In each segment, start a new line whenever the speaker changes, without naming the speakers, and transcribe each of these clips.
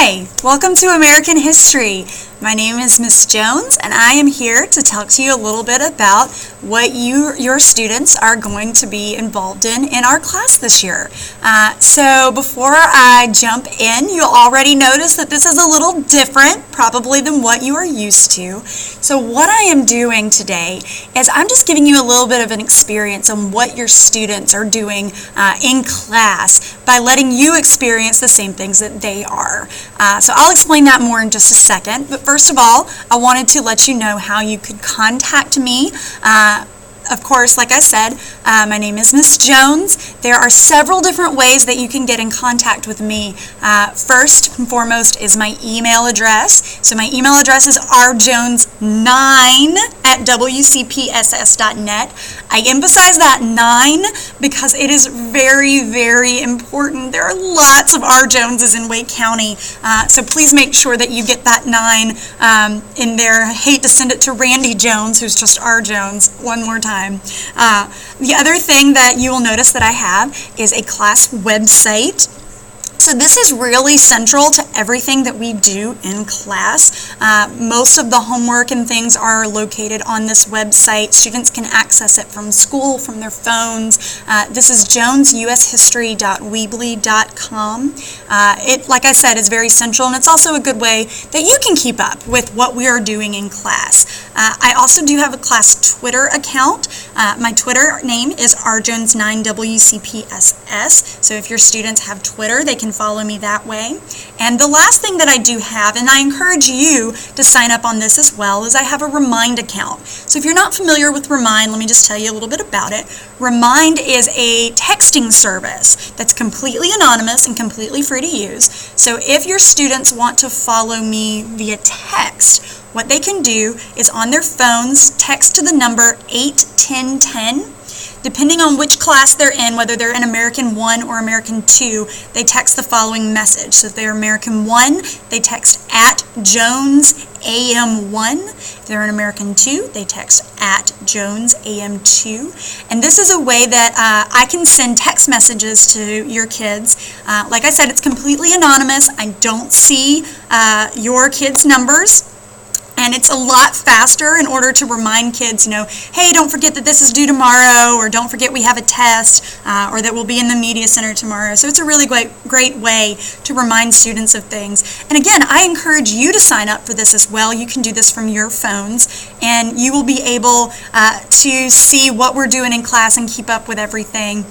Hi, welcome to American History. My name is Miss Jones, and I am here to talk to you a little bit about what your students are going to be involved in our class this year. So before I jump in, you'll already notice that this is a little different, probably than what you are used to. So what I am doing today is I'm just giving you a little bit of an experience on what your students are doing in class by letting you experience the same things that they are. So I'll explain that more in just a second, but first of all, I wanted to let you know how you could contact me. Of course, like I said, my name is Miss Jones. There are several different ways that you can get in contact with me. First and foremost is my email address. So my email address is rjones9@wcpss.net. I emphasize that 9 because it is very, very important. There are lots of R. Joneses in Wake County, so please make sure that you get that 9 in there. I hate to send it to Randy Jones, who's just R. Jones, one more time. The other thing that you will notice that I have is a class website. So this is really central to everything that we do in class. Most of the homework and things are located on this website. Students can access it from school, from their phones. This is jonesushistory.weebly.com. It, like I said, is very central, and it's also a good way that you can keep up with what we are doing in class. I also do have a class Twitter account. My Twitter name is rjones9wcpss. So if your students have Twitter, they can follow me that way. And the last thing that I do have, and I encourage you to sign up on this as well, is I have a Remind account. So if you're not familiar with Remind, let me just tell you a little bit about it. Remind is a texting service that's completely anonymous and completely free to use. So if your students want to follow me via text, what they can do is on their phones text to the number 81010. Depending on which class they're in, whether they're in American 1 or American 2, they text the following message. So if they're American 1, they text @JonesAM1. If they're in American 2, they text @JonesAM2. And this is a way that I can send text messages to your kids. Like I said, it's completely anonymous. I don't see your kids' numbers. And it's a lot faster in order to remind kids, hey, don't forget that this is due tomorrow, or don't forget we have a test, or that we'll be in the media center tomorrow. So it's a really great way to remind students of things. And again, I encourage you to sign up for this as well. You can do this from your phones, and you will be able to see what we're doing in class and keep up with everything.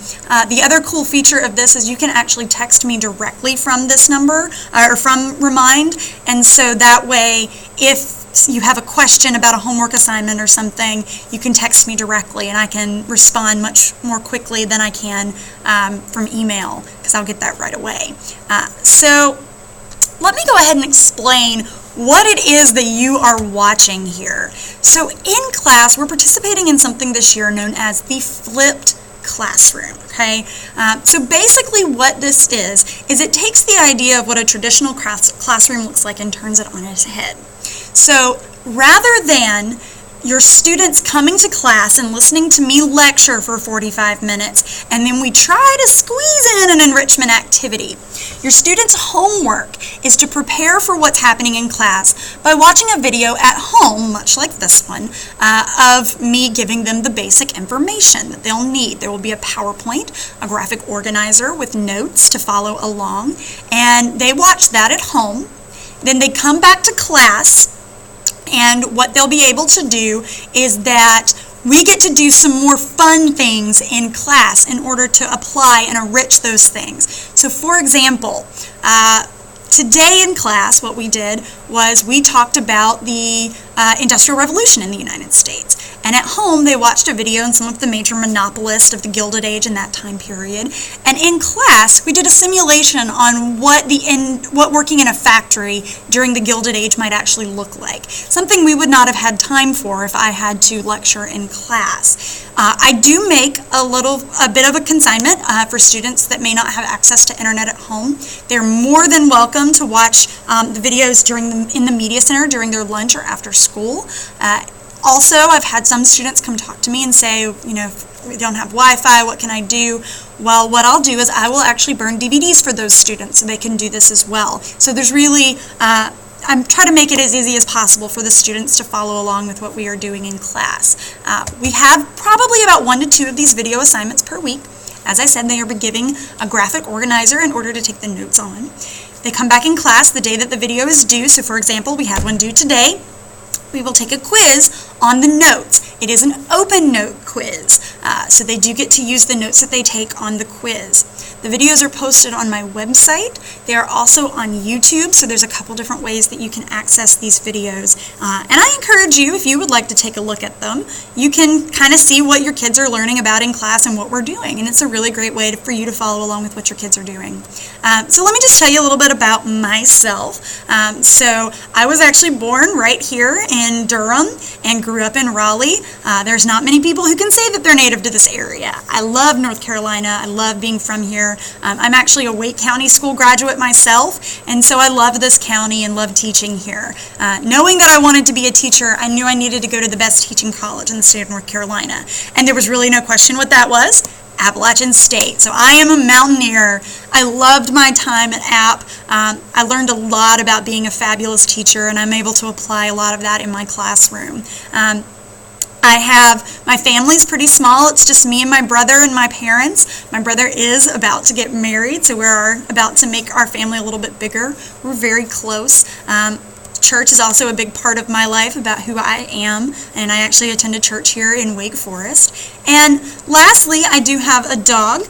The other cool feature of this is you can actually text me directly from this number, or from Remind, and so that way, if you have a question about a homework assignment or something, you can text me directly, and I can respond much more quickly than I can from email, because I'll get that right away. So let me go ahead and explain what it is that you are watching here. So in class, we're participating in something this year known as the flipped classroom, okay? So basically what this is it takes the idea of what a traditional classroom looks like and turns it on its head. So rather than your students coming to class and listening to me lecture for 45 minutes, and then we try to squeeze in an enrichment activity, your students' homework is to prepare for what's happening in class by watching a video at home, much like this one, of me giving them the basic information that they'll need. There will be a PowerPoint, a graphic organizer with notes to follow along, and they watch that at home. Then they come back to class, and what they'll be able to do is that we get to do some more fun things in class in order to apply and enrich those things. So for example, today in class, what we did was we talked about the Industrial Revolution in the United States. And at home, they watched a video on some of the major monopolists of the Gilded Age in that time period. And in class, we did a simulation on what working in a factory during the Gilded Age might actually look like. Something we would not have had time for if I had to lecture in class. I do make a bit of a consignment for students that may not have access to internet at home. They're more than welcome to watch the videos in the media center during their lunch or after school. Also, I've had some students come talk to me and say, if we don't have Wi-Fi, what can I do? Well, what I'll do is I will actually burn DVDs for those students so they can do this as well. So there's really, I'm trying to make it as easy as possible for the students to follow along with what we are doing in class. We have probably about 1 to 2 of these video assignments per week. As I said, they are giving a graphic organizer in order to take the notes on. They come back in class the day that the video is due. So for example, we had one due today. We will take a quiz on the notes. It is an open note quiz, so they do get to use the notes that they take on the quiz. The videos are posted on my website. They are also on YouTube, so there's a couple different ways that you can access these videos. And I encourage you, if you would like to take a look at them, you can kind of see what your kids are learning about in class and what we're doing, and it's a really great way for you to follow along with what your kids are doing. So let me just tell you a little bit about myself. So I was actually born right here in Durham and grew up in Raleigh. There's not many people who can say that they're native to this area. I love North Carolina. I love being from here. I'm actually a Wake County school graduate myself, and so I love this county and love teaching here. Knowing that I wanted to be a teacher, I knew I needed to go to the best teaching college in the state of North Carolina, and there was really no question what that was. Appalachian State. So I am a mountaineer. I loved my time at App. I learned a lot about being a fabulous teacher, and I'm able to apply a lot of that in my classroom. My family's pretty small. It's just me and my brother and my parents. My brother is about to get married, so we're about to make our family a little bit bigger. We're very close. Church is also a big part of my life about who I am, and I actually attended church here in Wake Forest. And lastly, I do have a dog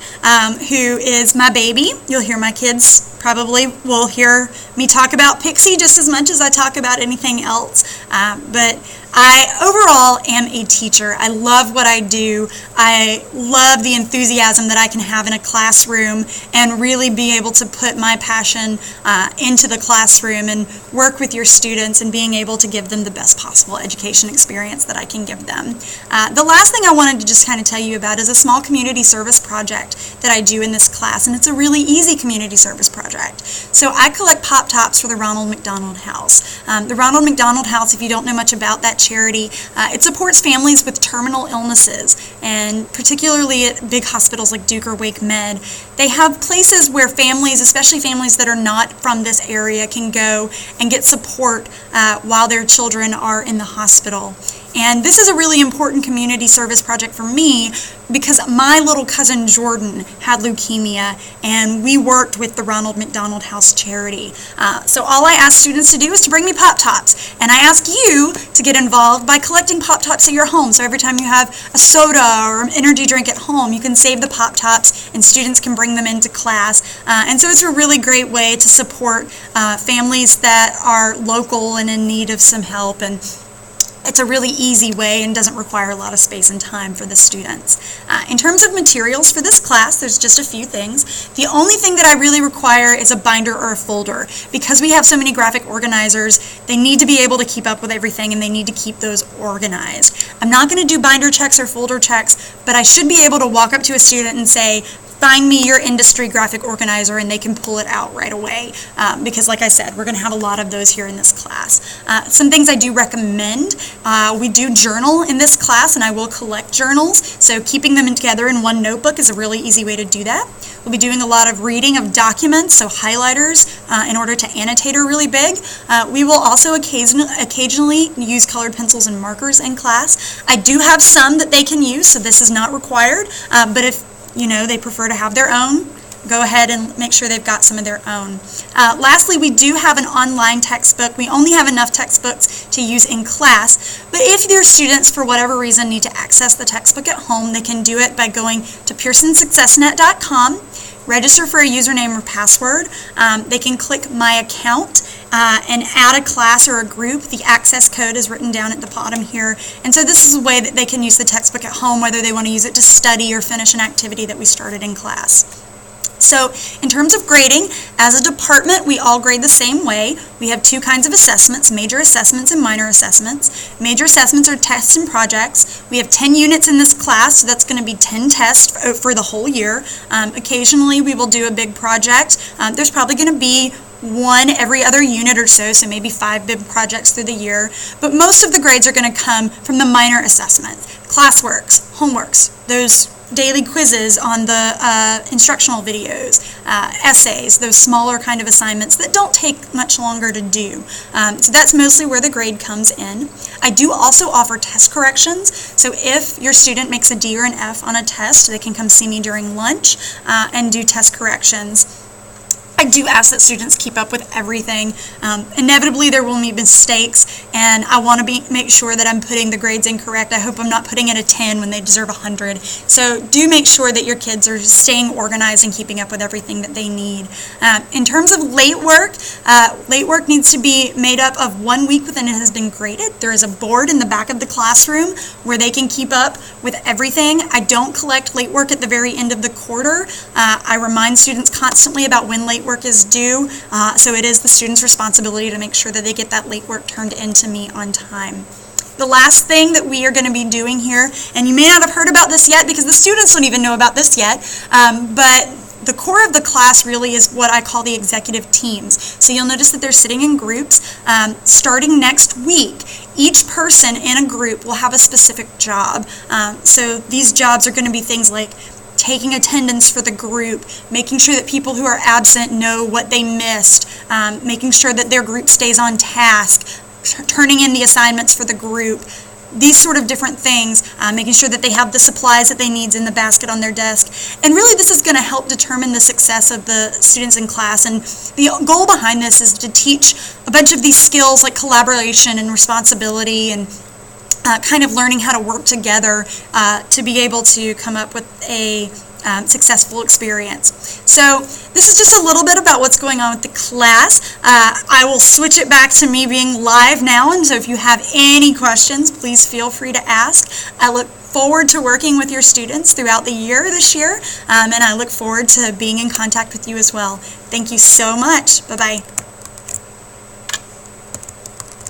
who is my baby. You'll hear my kids probably will hear me talk about Pixie just as much as I talk about anything else. But I overall am a teacher. I love what I do. I love the enthusiasm that I can have in a classroom and really be able to put my passion into the classroom and work with your students and being able to give them the best possible education experience that I can give them. The last thing I wanted to just kind of tell you about is a small community service project that I do in this class, and it's a really easy community service project. So I collect Pop Tops for the Ronald McDonald House. The Ronald McDonald House, if you don't know much about that charity, it supports families with terminal illnesses, and particularly at big hospitals like Duke or Wake Med. They have places where families, especially families that are not from this area, can go and get support while their children are in the hospital. And this is a really important community service project for me because my little cousin Jordan had leukemia, and we worked with the Ronald McDonald House charity. So all I ask students to do is to bring me Pop Tops, and I ask you to get involved by collecting Pop Tops at your home. So every time you have a soda or an energy drink at home, you can save the Pop Tops, and students can bring them into class. And so it's a really great way to support families that are local and in need of some help, and it's a really easy way and doesn't require a lot of space and time for the students. In terms of materials for this class, there's just a few things. The only thing that I really require is a binder or a folder. Because we have so many graphic organizers, they need to be able to keep up with everything, and they need to keep those organized. I'm not going to do binder checks or folder checks, but I should be able to walk up to a student and say, find me your industry graphic organizer, and they can pull it out right away because, like I said, we're going to have a lot of those here in this class. Some things I do recommend. We do journal in this class, and I will collect journals, so keeping them together in one notebook is a really easy way to do that. We'll be doing a lot of reading of documents, so highlighters in order to annotate are really big. We will also occasionally use colored pencils and markers in class. I do have some that they can use, so this is not required, but if they prefer to have their own, go ahead and make sure they've got some of their own. Lastly, we do have an online textbook. We only have enough textbooks to use in class, but if your students, for whatever reason, need to access the textbook at home, they can do it by going to PearsonSuccessNet.com, register for a username or password. They can click My Account and add a class or a group. The access code is written down at the bottom here. And so this is a way that they can use the textbook at home, whether they want to use it to study or finish an activity that we started in class. So in terms of grading, as a department, we all grade the same way. We have two kinds of assessments, major assessments and minor assessments. Major assessments are tests and projects. We have 10 units in this class, so that's going to be 10 tests for the whole year. Occasionally, we will do a big project. There's probably going to be one every other unit or so maybe 5 big projects through the year. But most of the grades are going to come from the minor assessments, classworks, homeworks, those daily quizzes on the instructional videos, essays, those smaller kind of assignments that don't take much longer to do. So that's mostly where the grade comes in. I do also offer test corrections, so if your student makes a D or an F on a test, they can come see me during lunch and do test corrections. I do ask that students keep up with everything. Inevitably, there will be mistakes, and I want to make sure that I'm putting the grades in correct. I hope I'm not putting in a 10 when they deserve 100. So do make sure that your kids are staying organized and keeping up with everything that they need. In terms of late work needs to be made up of 1 week within it has been graded. There is a board in the back of the classroom where they can keep up with everything. I don't collect late work at the very end of the quarter. I remind students constantly about when late work is due, so it is the student's responsibility to make sure that they get that late work turned into me on time. The last thing that we are going to be doing here, and you may not have heard about this yet because the students don't even know about this yet, but the core of the class really is what I call the executive teams. So you'll notice that they're sitting in groups. Starting next week, each person in a group will have a specific job. So these jobs are going to be things like taking attendance for the group, making sure that people who are absent know what they missed, making sure that their group stays on task, turning in the assignments for the group, these sort of different things, making sure that they have the supplies that they need in the basket on their desk. And really this is going to help determine the success of the students in class. And the goal behind this is to teach a bunch of these skills like collaboration and responsibility and kind of learning how to work together to be able to come up with a successful experience. So this is just a little bit about what's going on with the class. I will switch it back to me being live now, and so if you have any questions, please feel free to ask. I look forward to working with your students throughout the year this year, and I look forward to being in contact with you as well. Thank you so much. Bye-bye.